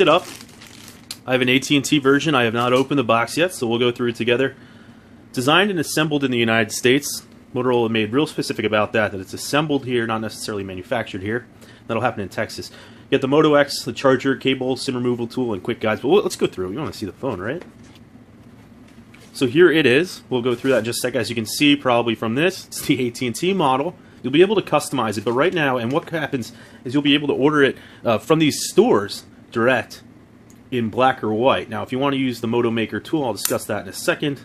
it up. I have an AT&T version. I have not opened the box yet, so we'll go through it together. Designed and assembled in the United States. Motorola made real specific about that it's assembled here, not necessarily manufactured here. That'll happen in Texas. You get the Moto X, the charger, cable, SIM removal tool, and quick guides. But let's go through it. We want to see the phone, right? So here it is. We'll go through that in just a sec. As you can see, probably from this, it's the AT&T model. You'll be able to customize it, but right now, and what happens is you'll be able to order it from these stores direct in black or white. Now, if you want to use the Moto Maker tool, I'll discuss that in a second.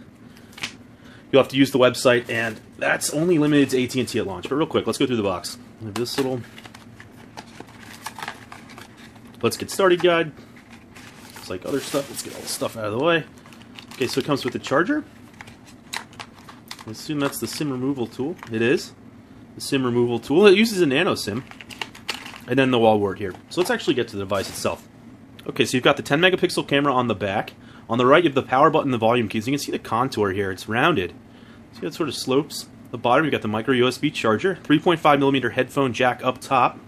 You'll have to use the website, and that's only limited to AT&T at launch. But real quick, let's go through the box. We have this little let's get started guide. It's like other stuff. Let's get all the stuff out of the way. Okay, so it comes with the charger. I assume that's the SIM removal tool. It is. The SIM removal tool. It uses a nano SIM. And then the wall wart here. So let's actually get to the device itself. Okay, so you've got the 10 megapixel camera on the back. On the right, you have the power button and the volume keys. You can see the contour here. It's rounded. See how it sort of slopes? At the bottom, you've got the micro USB charger. 3.5mm headphone jack up top.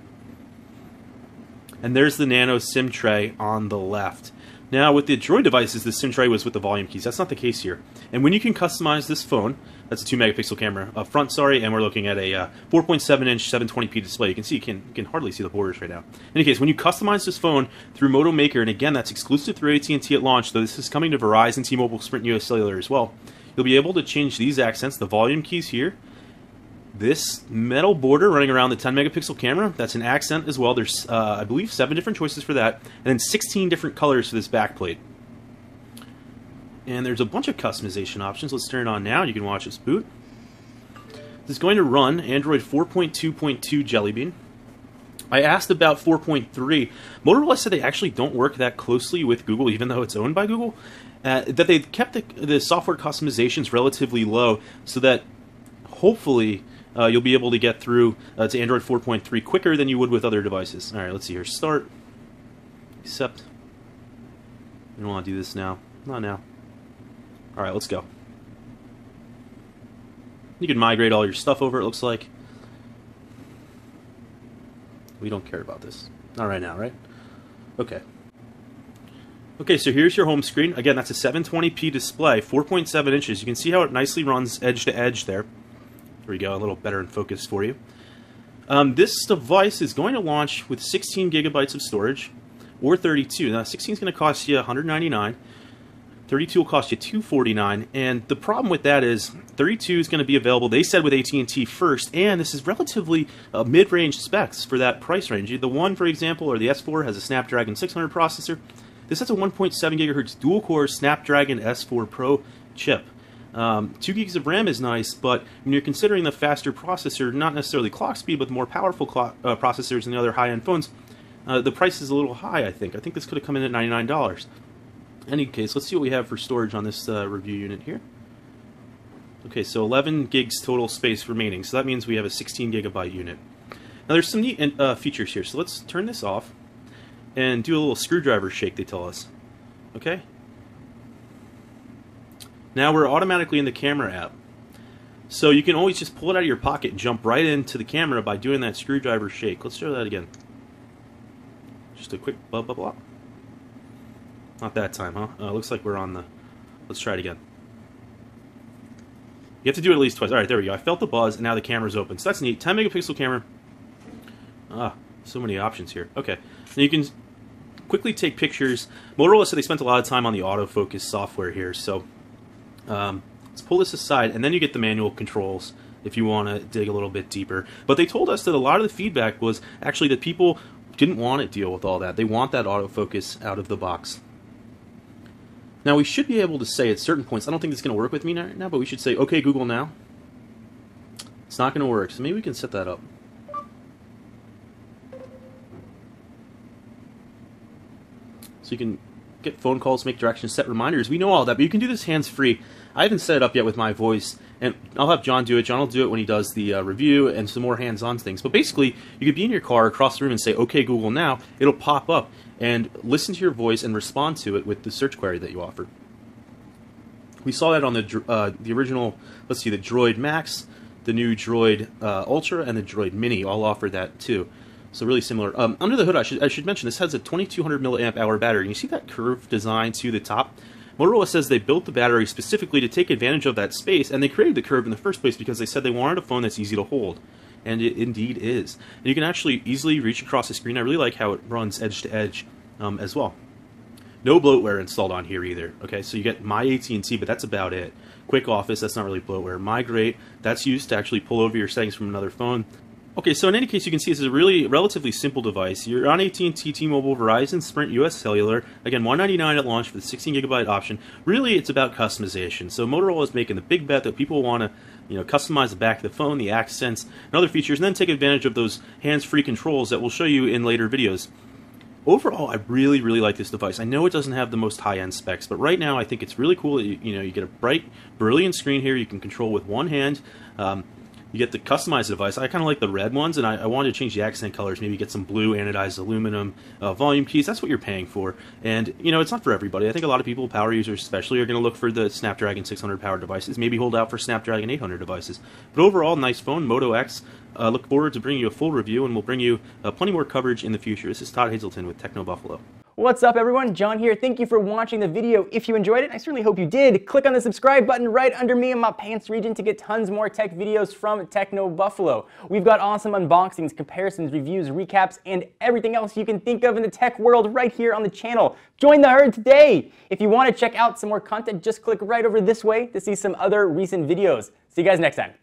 And there's the nano SIM tray on the left. Now, with the Droid devices, the SIM tray was with the volume keys. That's not the case here. And when you can customize this phone, that's a 2 megapixel camera up front, sorry, and we're looking at a 4.7-inch 720p display. You can see, you can hardly see the borders right now. In any case, when you customize this phone through Moto Maker, and again, that's exclusive through AT&T at launch, so this is coming to Verizon, T-Mobile, Sprint, US Cellular as well, you'll be able to change these accents, the volume keys here, this metal border running around the 10 megapixel camera, that's an accent as well. There's, I believe, 7 different choices for that, and then 16 different colors for this backplate. And there's a bunch of customization options. Let's turn it on now. You can watch this boot. This is going to run Android 4.2.2 Jelly Bean. I asked about 4.3. Motorola said they actually don't work that closely with Google, even though it's owned by Google. That they've kept the software customizations relatively low, so that hopefully you'll be able to get through to Android 4.3 quicker than you would with other devices. All right, let's see here. Start. Accept. We don't want to do this now. Not now. All right, let's go. You can migrate all your stuff over, it looks like. We don't care about this. Not right now, right? Okay. Okay, so here's your home screen. Again, that's a 720p display, 4.7 inches. You can see how it nicely runs edge to edge there. There we go, a little better in focus for you. This device is going to launch with 16 gigabytes of storage, or 32. Now, 16 is going to cost you $199. 32 will cost you $249, and the problem with that is 32 is going to be available, they said, with AT&T first, and this is relatively mid-range specs for that price range. The one, for example, or the S4, has a Snapdragon 600 processor. This has a 1.7 gigahertz dual-core Snapdragon S4 Pro chip. 2 gigs of RAM is nice, but when you're considering the faster processor, not necessarily clock speed, but the more powerful processors in the other high-end phones, the price is a little high, I think. I think this could have come in at $99. In any case, let's see what we have for storage on this review unit here. Okay, so 11 gigs total space remaining, so that means we have a 16 gigabyte unit. Now there's some neat features here, so let's turn this off and do a little screwdriver shake, they tell us. Okay? Now we're automatically in the camera app. So you can always just pull it out of your pocket and jump right into the camera by doing that screwdriver shake. Let's show that again. Just a quick blah, blah, blah. Not that time, huh? Looks like we're on the... Let's try it again. You have to do it at least twice. Alright, there we go. I felt the buzz, and now the camera's open. So that's neat. 10 megapixel camera. Ah, so many options here. Okay. Now you can quickly take pictures. Motorola said they spent a lot of time on the autofocus software here, so let's pull this aside, and then you get the manual controls if you want to dig a little bit deeper. But they told us that a lot of the feedback was actually that people didn't want to deal with all that. They want that autofocus out of the box. Now, we should be able to say at certain points, I don't think it's going to work with me right now, but we should say, okay, Google now. It's not going to work, so maybe we can set that up. So you can get phone calls, make directions, set reminders. We know all that, but you can do this hands-free. I haven't set it up yet with my voice, and I'll have John do it. John will do it when he does the review and some more hands-on things. But basically, you could be in your car across the room and say, okay, Google now. It'll pop up and listen to your voice and respond to it with the search query that you offered. We saw that on the original, let's see, the Droid Max, the new Droid Ultra, and the Droid Mini all offer that too. So really similar. Under the hood, I should mention, this has a 2200 milliamp hour battery. And you see that curved design to the top? Motorola says they built the battery specifically to take advantage of that space, and they created the curve in the first place because they said they wanted a phone that's easy to hold. And it indeed is. And you can actually easily reach across the screen. I really like how it runs edge to edge as well. No bloatware installed on here either. Okay, so you get My AT&T, but that's about it. Quick Office, that's not really bloatware. Migrate, that's used to actually pull over your settings from another phone. Okay, so in any case, you can see this is a really relatively simple device. You're on AT&T, T-Mobile, Verizon, Sprint, US Cellular. Again, $199 at launch for the 16GB option. Really, it's about customization. So Motorola is making the big bet that people want to, customize the back of the phone, the accents, and other features, and then take advantage of those hands-free controls that we'll show you in later videos. Overall, I really, really like this device. I know it doesn't have the most high-end specs, but right now I think it's really cool that you get a bright, brilliant screen here you can control with one hand. You get the customized device. I kind of like the red ones, and I wanted to change the accent colors, maybe get some blue anodized aluminum volume keys. That's what you're paying for. And, it's not for everybody. I think a lot of people, power users especially, are going to look for the Snapdragon 600 powered devices, maybe hold out for Snapdragon 800 devices. But overall, nice phone, Moto X. Look forward to bringing you a full review, and we'll bring you plenty more coverage in the future. This is Todd Hazelton with Techno Buffalo. What's up, everyone? John here. Thank you for watching the video. If you enjoyed it, I certainly hope you did. Click on the subscribe button right under me in my pants region to get tons more tech videos from Techno Buffalo. We've got awesome unboxings, comparisons, reviews, recaps, and everything else you can think of in the tech world right here on the channel. Join the herd today. If you want to check out some more content, just click right over this way to see some other recent videos. See you guys next time.